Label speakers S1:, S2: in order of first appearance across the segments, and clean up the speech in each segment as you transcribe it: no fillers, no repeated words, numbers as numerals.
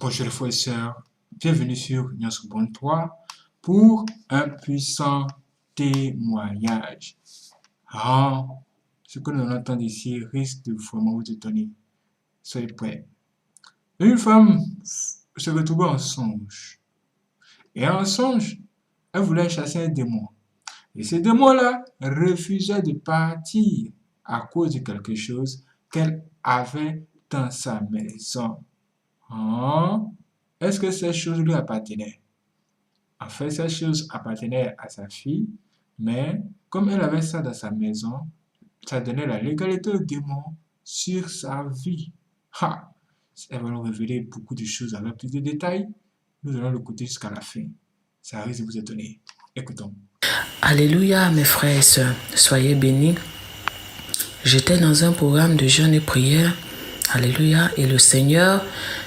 S1: Bonjour les frères et sœurs, bienvenue sur notre bonne 3 pour un puissant témoignage. Ce que nous allons entendre ici risque de vraiment vous étonner. Soyez prêts. Une femme se retrouvait en songe. Et en songe, elle voulait chasser un démon. Et ce démon-là refusait de partir à cause de quelque chose qu'elle avait dans sa maison. Est-ce que ces choses lui appartenaient? En fait, ces choses appartenaient à sa fille, mais comme elle avait ça dans sa maison, ça donnait la légalité au démon sur sa vie. Elle va nous révéler beaucoup de choses avec plus de détails. Nous allons l'écouter jusqu'à la fin. Ça risque de vous étonner. Écoutons.
S2: Alléluia, mes frères et sœurs, soyez bénis. J'étais dans un programme de jeûne et prière. Alléluia, et le Seigneur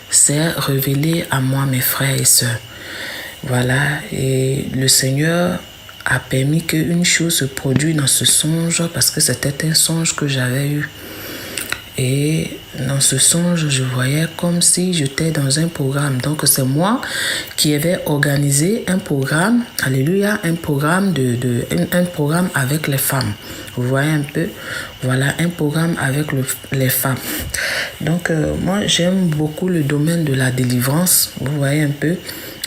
S2: s'est révélé à moi, mes frères et sœurs. Voilà, et le Seigneur a permis qu'une chose se produise dans ce songe parce que c'était un songe que j'avais eu. Et dans ce songe, je voyais comme si j'étais dans un programme. Donc, c'est moi qui avais organisé un programme, alléluia, un programme avec les femmes. Vous voyez un peu, voilà, un programme avec les femmes. Donc, moi, j'aime beaucoup le domaine de la délivrance. Vous voyez un peu.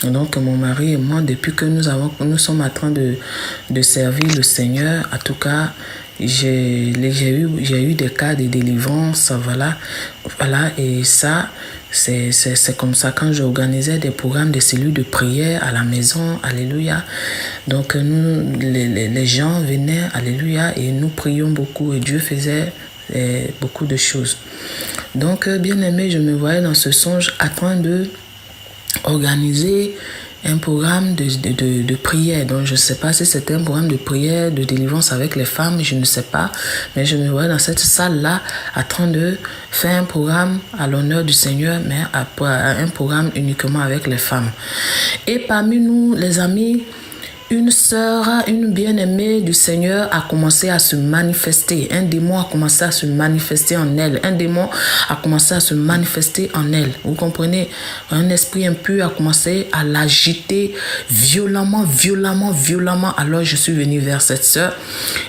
S2: Donc, mon mari et moi, depuis que nous sommes en train de servir le Seigneur, en tout cas, j'ai eu des cas de délivrance, voilà, et ça, c'est comme ça quand j'organisais des programmes de cellules de prière à la maison, alléluia. Donc, les gens venaient, alléluia, et nous prions beaucoup et Dieu faisait beaucoup de choses. Donc, bien aimé, je me voyais dans ce songe en train de organiser un programme de prière. Donc, je ne sais pas si c'était un programme de prière, de délivrance avec les femmes, je ne sais pas. Mais je me voyais dans cette salle-là en train de faire un programme à l'honneur du Seigneur, mais un programme uniquement avec les femmes. Et parmi nous, les amis, une sœur, une bien-aimée du Seigneur a commencé à se manifester. Un démon a commencé à se manifester en elle. Un démon a commencé à se manifester en elle. Vous comprenez? Un esprit impur a commencé à l'agiter violemment. Alors je suis venu vers cette sœur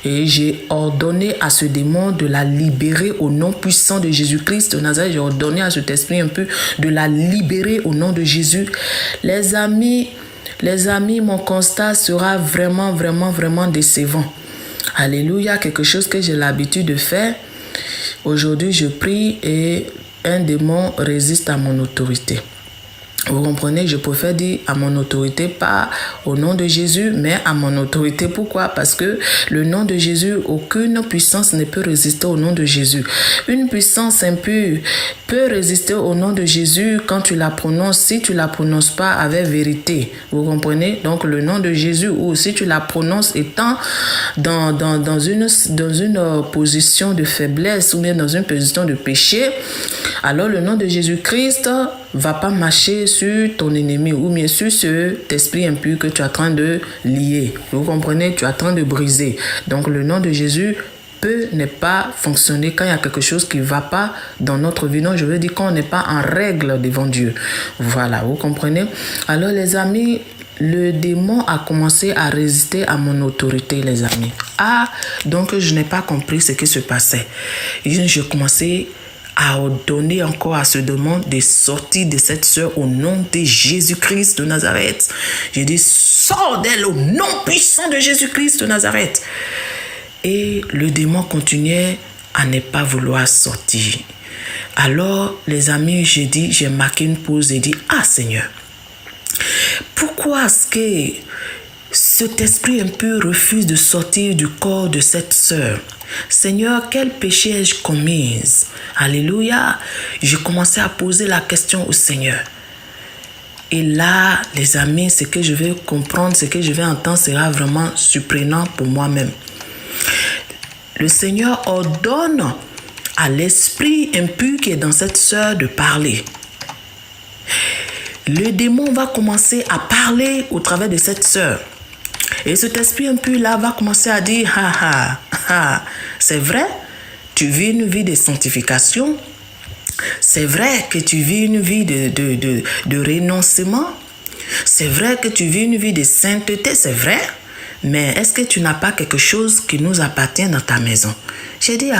S2: et j'ai ordonné à ce démon de la libérer au nom puissant de Jésus-Christ de Nazareth. J'ai ordonné à cet esprit impur de la libérer au nom de Jésus. Les amis, mon constat sera vraiment décevant. Alléluia, quelque chose que j'ai l'habitude de faire. Aujourd'hui, je prie et un démon résiste à mon autorité. Vous comprenez, je préfère dire à mon autorité, pas au nom de Jésus, mais à mon autorité. Pourquoi? Parce que le nom de Jésus, aucune puissance ne peut résister au nom de Jésus. Une puissance impure peut résister au nom de Jésus quand tu la prononces, si tu la prononces pas avec vérité. Vous comprenez? Donc le nom de Jésus, ou si tu la prononces étant dans une position de faiblesse ou bien dans une position de péché, alors le nom de Jésus-Christ va pas marcher sur ton ennemi ou bien sur cet esprit impur que tu es en train de lier. Vous comprenez? Tu es en train de briser. Donc le nom de Jésus peut ne pas fonctionner quand il y a quelque chose qui ne va pas dans notre vie. Non, je veux dire qu'on n'est pas en règle devant Dieu. Voilà, vous comprenez? Alors les amis, le démon a commencé à résister à mon autorité, les amis. Donc je n'ai pas compris ce qui se passait. J'ai commencé à ordonner encore à ce démon de sortir de cette sœur au nom de Jésus-Christ de Nazareth. J'ai dit, sors d'elle au nom puissant de Jésus-Christ de Nazareth. Et le démon continuait à ne pas vouloir sortir. Alors, les amis, j'ai marqué une pause et dit, Seigneur, pourquoi est-ce que cet esprit impur refuse de sortir du corps de cette sœur? Seigneur, quel péché ai-je commis? Alléluia. J'ai commencé à poser la question au Seigneur. Et là, les amis, ce que je vais comprendre, ce que je vais entendre sera vraiment surprenant pour moi-même. Le Seigneur ordonne à l'esprit impur qui est dans cette sœur de parler. Le démon va commencer à parler au travers de cette sœur. Et cet esprit impur-là va commencer à dire, c'est vrai, tu vis une vie de sanctification, C'est vrai que tu vis une vie de renoncement. C'est vrai que tu vis une vie de sainteté, c'est vrai. Mais est-ce que tu n'as pas quelque chose qui nous appartient dans ta maison? J'ai dit,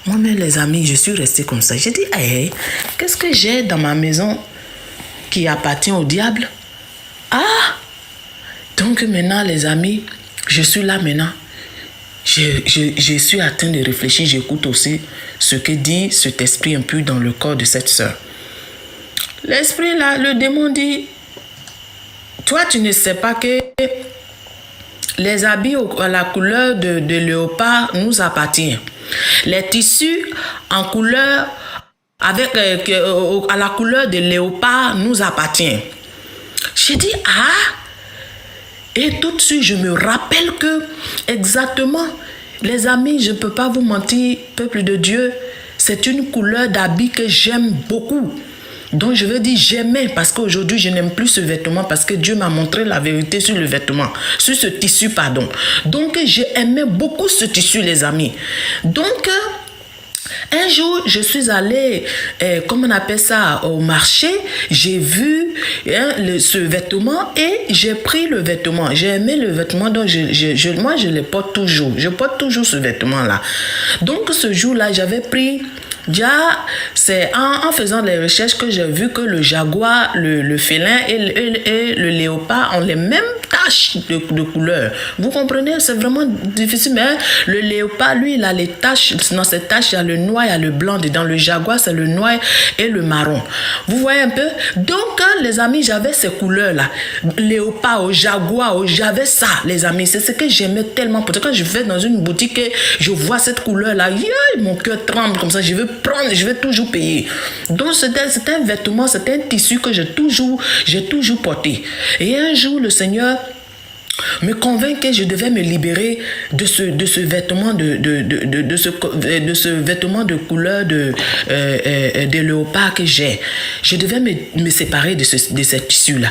S2: moi-même les amis, je suis restée comme ça. J'ai dit, hey, qu'est-ce que j'ai dans ma maison qui appartient au diable? Donc maintenant les amis, je suis là maintenant. Je suis en train de réfléchir, j'écoute aussi ce que dit cet esprit impur dans le corps de cette sœur. L'esprit là, le démon dit, toi tu ne sais pas que les habits à la couleur de léopard nous appartiennent. Les tissus en couleur à la couleur de léopard nous appartiennent. J'ai dit, et tout de suite je me rappelle que exactement, les amis, je ne peux pas vous mentir, peuple de Dieu, c'est une couleur d'habit que j'aime beaucoup. Donc je veux dire j'aimais parce qu'aujourd'hui je n'aime plus ce vêtement parce que Dieu m'a montré la vérité sur le vêtement, sur ce tissu pardon. Donc j'aimais beaucoup ce tissu les amis. Donc un jour je suis allée, comment on appelle ça, au marché, j'ai vu ce vêtement et j'ai pris le vêtement. J'ai aimé le vêtement donc moi je le porte toujours. Je porte toujours ce vêtement là. Donc ce jour là j'avais pris. Déjà, c'est en faisant des recherches que j'ai vu que le jaguar, le félin et le léopard ont les mêmes taches de couleur. Vous comprenez? C'est vraiment difficile. Mais le léopard, lui, il a les taches. Dans ces taches, il y a le noir, il y a le blanc. Dans le jaguar, c'est le noir et le marron. Vous voyez un peu? Donc, les amis, j'avais ces couleurs-là. Léopard, au jaguar, j'avais ça, les amis. C'est ce que j'aimais tellement. Parce que quand je vais dans une boutique et je vois cette couleur-là, mon cœur tremble comme ça. Je veux prendre, je vais toujours payer. Donc c'était un vêtement, c'était un tissu que j'ai toujours porté. Et un jour le Seigneur me convainc que je devais me libérer de ce vêtement de ce vêtement de couleur de léopard que j'ai. Je devais me séparer de ce tissu là.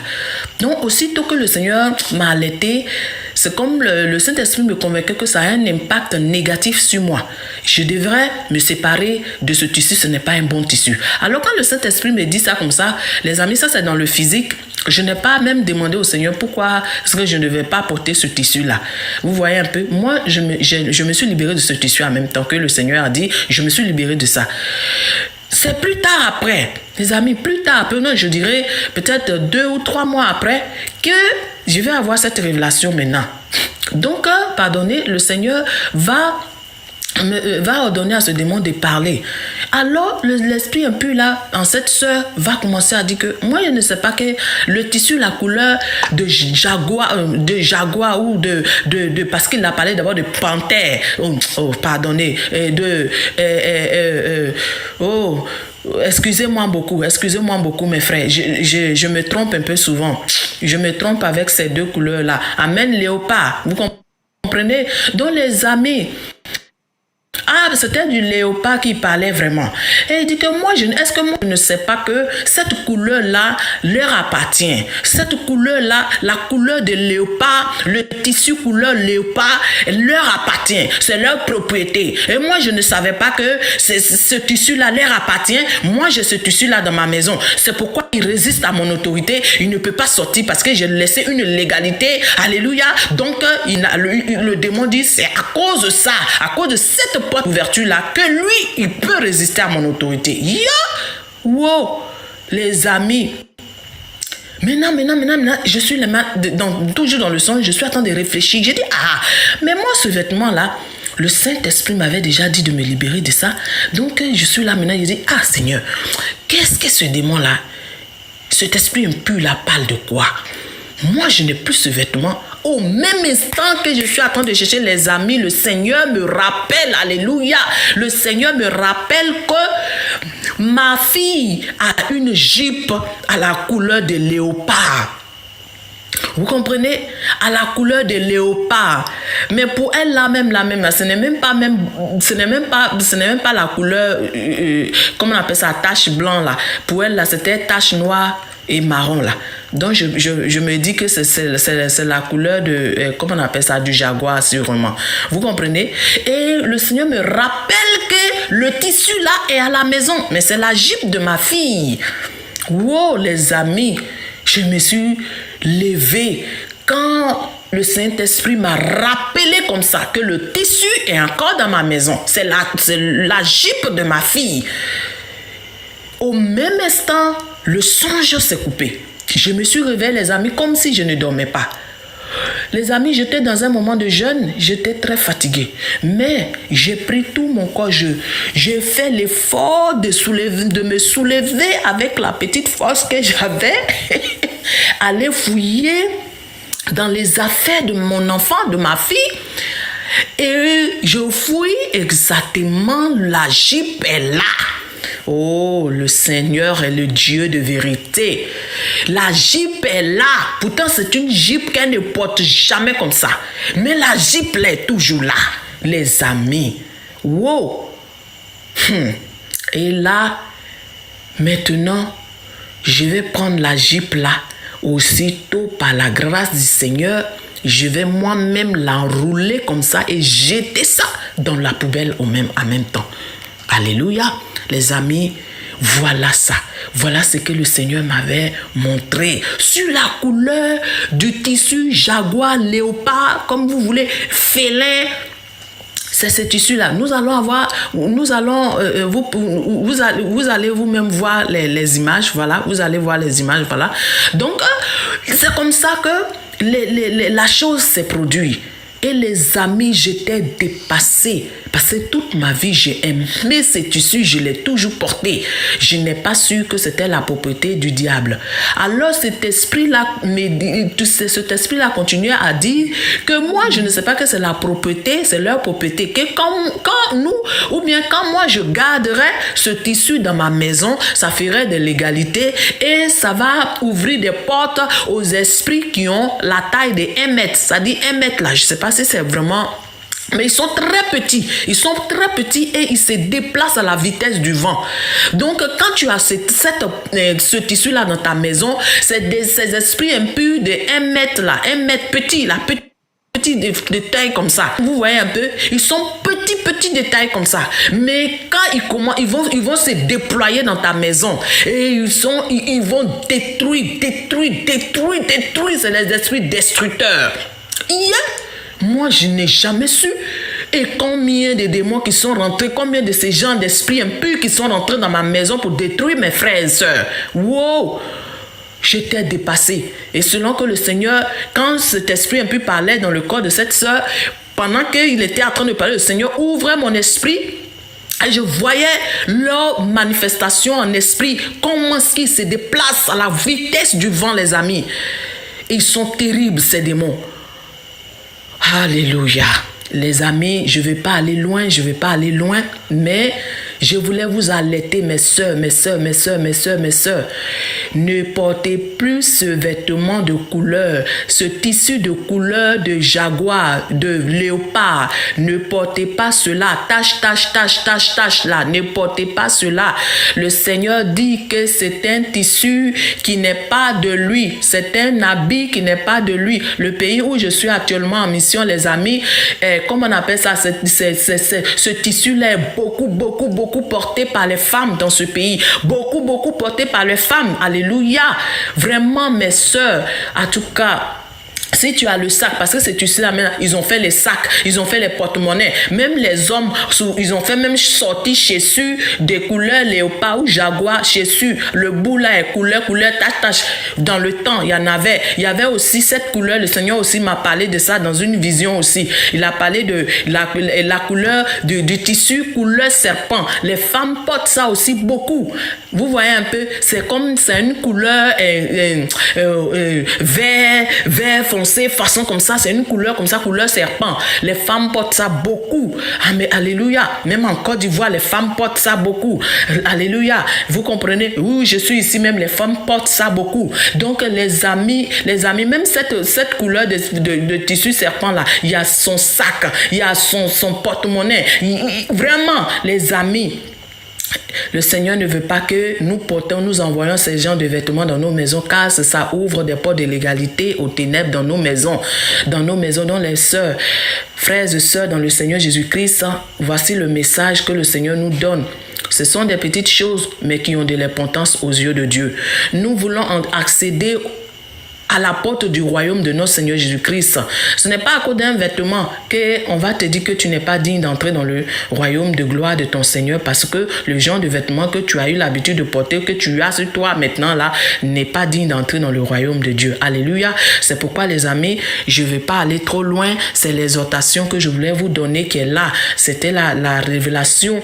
S2: Donc aussitôt que le Seigneur m'a alerté, c'est comme le Saint-Esprit me convainquait que ça a un impact négatif sur moi. Je devrais me séparer de ce tissu, ce n'est pas un bon tissu. Alors quand le Saint-Esprit me dit ça comme ça, les amis, ça c'est dans le physique. Je n'ai pas même demandé au Seigneur pourquoi est-ce que je ne devais pas porter ce tissu-là. Vous voyez un peu, moi je me suis libérée de ce tissu en même temps que le Seigneur a dit, je me suis libérée de ça. C'est plus tard après, les amis, plus tard après, non, je dirais peut-être 2 ou 3 mois après, que je vais avoir cette révélation maintenant. Donc, pardonnez, le Seigneur va ordonner à ce démon de parler. Alors, l'esprit un peu là, en cette sœur, va commencer à dire que moi, je ne sais pas que le tissu, la couleur de jaguar ou parce qu'il a parlé d'abord de panthère. Pardonnez, excusez-moi beaucoup mes frères, je me trompe un peu souvent. Je me trompe avec ces deux couleurs-là. Amen, léopard. Vous comprenez? Donc les amis, c'était du léopard qui parlait vraiment. Et il dit que est-ce que moi je ne sais pas que cette couleur-là leur appartient. Cette couleur-là, la couleur de léopard, le tissu couleur léopard, leur appartient. C'est leur propriété. Et moi je ne savais pas que ce tissu-là leur appartient. Moi j'ai ce tissu-là dans ma maison. C'est pourquoi il résiste à mon autorité. Il ne peut pas sortir parce que j'ai laissé une légalité. Alléluia. Donc le démon dit c'est à cause de ça, à cause de cette porte ouverture là que lui il peut résister à mon autorité. Wow, les amis, maintenant je suis toujours dans le son, je suis en train de réfléchir. J'ai dit mais moi ce vêtement là, le Saint-Esprit m'avait déjà dit de me libérer de ça. Donc je suis là maintenant, je dis Seigneur, qu'est-ce que ce démon là, cet esprit impur là parle de quoi? Moi je n'ai plus ce vêtement. Au même instant que je suis en train de chercher les amis, le Seigneur me rappelle, alléluia, le Seigneur me rappelle que ma fille a une jupe à la couleur de léopard. Vous comprenez? À la couleur de léopard. Mais pour elle, là, ce n'est même pas la couleur, comment on appelle ça, tache blanc, là. Pour elle, là, c'était tache noire et marron, là. Donc, je me dis que c'est la couleur de, comment on appelle ça, du jaguar, sûrement. Vous comprenez? Et le Seigneur me rappelle que le tissu, là, est à la maison. Mais c'est la jupe de ma fille. Wow, les amis, je me suis levée quand le Saint-Esprit m'a rappelé comme ça que le tissu est encore dans ma maison. C'est la jupe de ma fille. Au même instant, le songe s'est coupé. Je me suis réveillée, les amis, comme si je ne dormais pas. Les amis, j'étais dans un moment de jeûne, j'étais très fatiguée. Mais j'ai pris tout mon corps, j'ai fait l'effort de me soulever avec la petite force que j'avais, aller fouiller dans les affaires de mon enfant, de ma fille. Et je fouille exactement, la jupe est là. Oh, le Seigneur est le Dieu de vérité. La jupe est là. Pourtant, c'est une jupe qu'elle ne porte jamais comme ça. Mais la jupe est toujours là, les amis. Wow. Et là, maintenant, je vais prendre la jupe là. Aussitôt, par la grâce du Seigneur, je vais moi-même l'enrouler comme ça et jeter ça dans la poubelle en même temps. Alléluia. Les amis, voilà ça. Voilà ce que le Seigneur m'avait montré. Sur la couleur du tissu jaguar, léopard, comme vous voulez, félin. C'est ce tissu-là. Vous allez vous-même voir les images. Voilà. Vous allez voir les images. Voilà. Donc, c'est comme ça que la chose s'est produite. Et les amis, j'étais dépassée. Parce que toute ma vie, j'ai aimé ce tissu, je l'ai toujours porté. Je n'ai pas su que c'était la propriété du diable. Alors cet esprit-là continuait à dire que moi, je ne sais pas que c'est la propriété, c'est leur propriété. Que quand moi, je garderais ce tissu dans ma maison, ça ferait de l'égalité et ça va ouvrir des portes aux esprits qui ont la taille de 1 mètre. Ça dit 1 mètre là, je ne sais pas si c'est vraiment... Mais ils sont très petits. Ils sont très petits et ils se déplacent à la vitesse du vent. Donc, quand tu as ce tissu-là dans ta maison, c'est ces esprits impurs de 1 mètre là, 1 mètre petit, là, petit de taille comme ça. Vous voyez un peu? Ils sont petits de taille comme ça. Mais quand ils vont se déployer dans ta maison et ils vont détruire. C'est les esprits destructeurs. Moi, je n'ai jamais su. Et combien de démons qui sont rentrés, combien de ces gens d'esprits impurs qui sont rentrés dans ma maison pour détruire mes frères et sœurs. Wow! J'étais dépassée. Et selon que le Seigneur, quand cet esprit impur parlait dans le corps de cette sœur, pendant qu'il était en train de parler, le Seigneur ouvrait mon esprit. Et je voyais leur manifestation en esprit, comment est-ce qu'ils se déplacent à la vitesse du vent, les amis. Et ils sont terribles, ces démons. Alléluia. Les amis, je ne vais pas aller loin, mais je voulais vous alerter, mes soeurs. Ne portez plus ce vêtement de couleur, ce tissu de couleur de jaguar, de léopard. Ne portez pas cela. Tache là. Ne portez pas cela. Le Seigneur dit que c'est un tissu qui n'est pas de lui. C'est un habit qui n'est pas de lui. Le pays où je suis actuellement en mission, les amis, comment on appelle ça? Ce tissu-là est beaucoup porté par les femmes dans ce pays. Beaucoup porté par les femmes. Alléluia. Vraiment, mes sœurs, en tout cas, si tu as le sac, parce que c'est tu sais là maintenant, ils ont fait les sacs, ils ont fait les porte-monnaies, même les hommes, ils ont fait même sortir chaussures des couleurs léopard ou jaguar, chaussures, le bout là est couleur, tache. Dans le temps, il y avait aussi cette couleur, le Seigneur aussi m'a parlé de ça dans une vision aussi. Il a parlé de la couleur du tissu, couleur serpent. Les femmes portent ça aussi beaucoup. Vous voyez un peu, c'est une couleur vert foncé, foncé, façon comme ça, c'est une couleur comme ça, couleur serpent. Les femmes portent ça beaucoup. Ah, mais alléluia. Même en Côte d'Ivoire, les femmes portent ça beaucoup. Alléluia. Vous comprenez? Oui, je suis ici même, les femmes portent ça beaucoup. Donc, les amis, même cette couleur de tissu serpent là, il y a son sac, il y a son porte-monnaie. Vraiment, les amis, le Seigneur ne veut pas que nous envoyons ces genres de vêtements dans nos maisons, car ça ouvre des portes de l'égalité aux ténèbres dans nos maisons, dans les sœurs, frères et sœurs dans le Seigneur Jésus-Christ. Voici le message que le Seigneur nous donne. Ce sont des petites choses, mais qui ont de l'importance aux yeux de Dieu. Nous voulons accéder à la porte du royaume de notre Seigneur Jésus-Christ. Ce n'est pas à cause d'un vêtement qu'on va te dire que tu n'es pas digne d'entrer dans le royaume de gloire de ton Seigneur, parce que le genre de vêtements que tu as eu l'habitude de porter, que tu as sur toi maintenant là, n'est pas digne d'entrer dans le royaume de Dieu. Alléluia. C'est pourquoi les amis, je ne vais pas aller trop loin. C'est l'exhortation que je voulais vous donner qui est là. C'était la révélation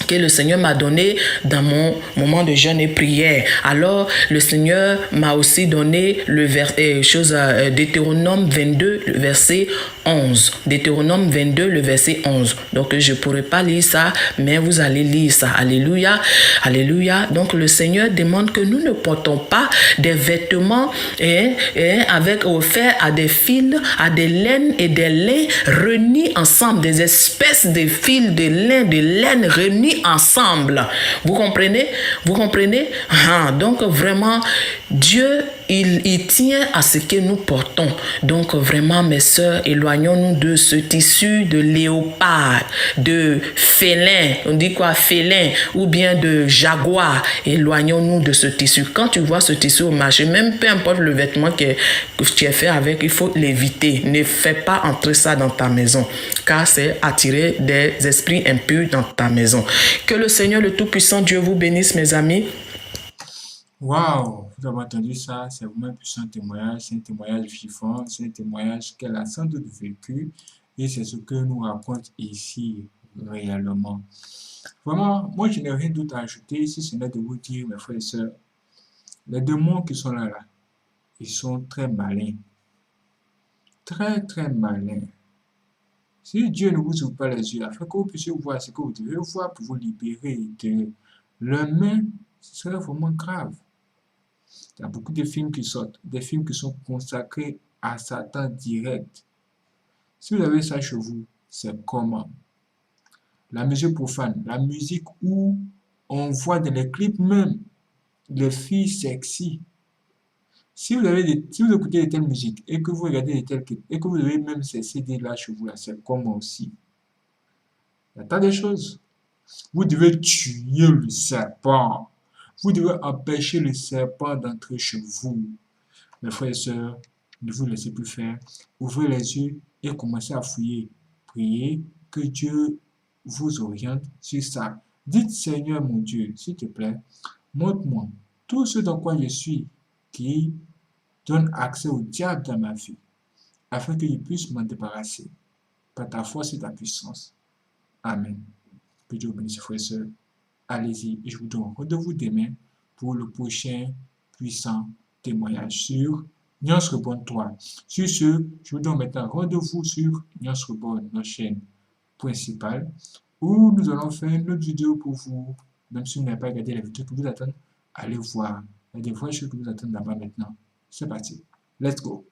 S2: que le Seigneur m'a donné dans mon moment de jeûne et prière. Alors, le Seigneur m'a aussi donné Deutéronome 22, le verset 11. Deutéronome 22, le verset 11. Donc, je ne pourrai pas lire ça, mais vous allez lire ça. Alléluia. Alléluia. Donc, le Seigneur demande que nous ne portons pas des vêtements avec offert à des fils, à des laines et des lains réunis ensemble, des espèces de fils, de laine réunis ensemble. Vous comprenez? Vous comprenez? Donc vraiment, Dieu, il tient à ce que nous portons. Donc vraiment, mes sœurs, éloignons-nous de ce tissu de léopard, de félin, on dit quoi, félin, ou bien de jaguar. Éloignons-nous de ce tissu. Quand tu vois ce tissu au marché, même peu importe le vêtement que tu es fait avec, il faut l'éviter. Ne fais pas entrer ça dans ta maison, car c'est attirer des esprits impurs dans ta maison. Que le Seigneur, le Tout-Puissant Dieu vous bénisse, mes amis.
S1: Waouh, vous avez entendu ça, c'est vraiment un puissant témoignage, c'est un témoignage vivant, c'est un témoignage qu'elle a sans doute vécu et c'est ce que nous raconte ici réellement. Vraiment, moi je n'ai rien d'autre à ajouter si ce n'est de vous dire, mes frères et sœurs, les démons qui sont là, ils sont très malins, très très malins. Si Dieu ne vous ouvre pas les yeux afin que vous puissiez voir ce que vous devez voir pour vous libérer de leurs mains, ce serait vraiment grave. Il y a beaucoup de films qui sortent, des films qui sont consacrés à Satan direct. Si vous avez ça chez vous, c'est comment? La musique profane, la musique où on voit dans les clips même les filles sexy. Si vous écoutez de telles musiques et que vous regardez de tels clips et que vous avez même ces CD là chez vous, là, c'est comment aussi? Il y a tant de choses. Vous devez tuer le serpent. Vous devez empêcher le serpent d'entrer chez vous. Mes frères et sœurs, ne vous laissez plus faire. Ouvrez les yeux et commencez à fouiller. Priez que Dieu vous oriente sur ça. Dites, Seigneur mon Dieu, s'il te plaît, montre-moi tout ce dans quoi je suis qui donne accès au diable dans ma vie, afin que je puisse m'en débarrasser par ta force et ta puissance. Amen. Que Dieu vous bénisse, frères et sœurs. Allez-y, et je vous donne rendez-vous demain pour le prochain puissant témoignage sur Nyans Reborn 3. Sur ce, je vous donne maintenant rendez-vous sur Nyans Reborn, notre chaîne principale, où nous allons faire une autre vidéo pour vous. Même si vous n'avez pas regardé la vidéo que vous attendez, allez voir. Il y a des vraies choses que vous attendez là-bas maintenant. C'est parti. Let's go.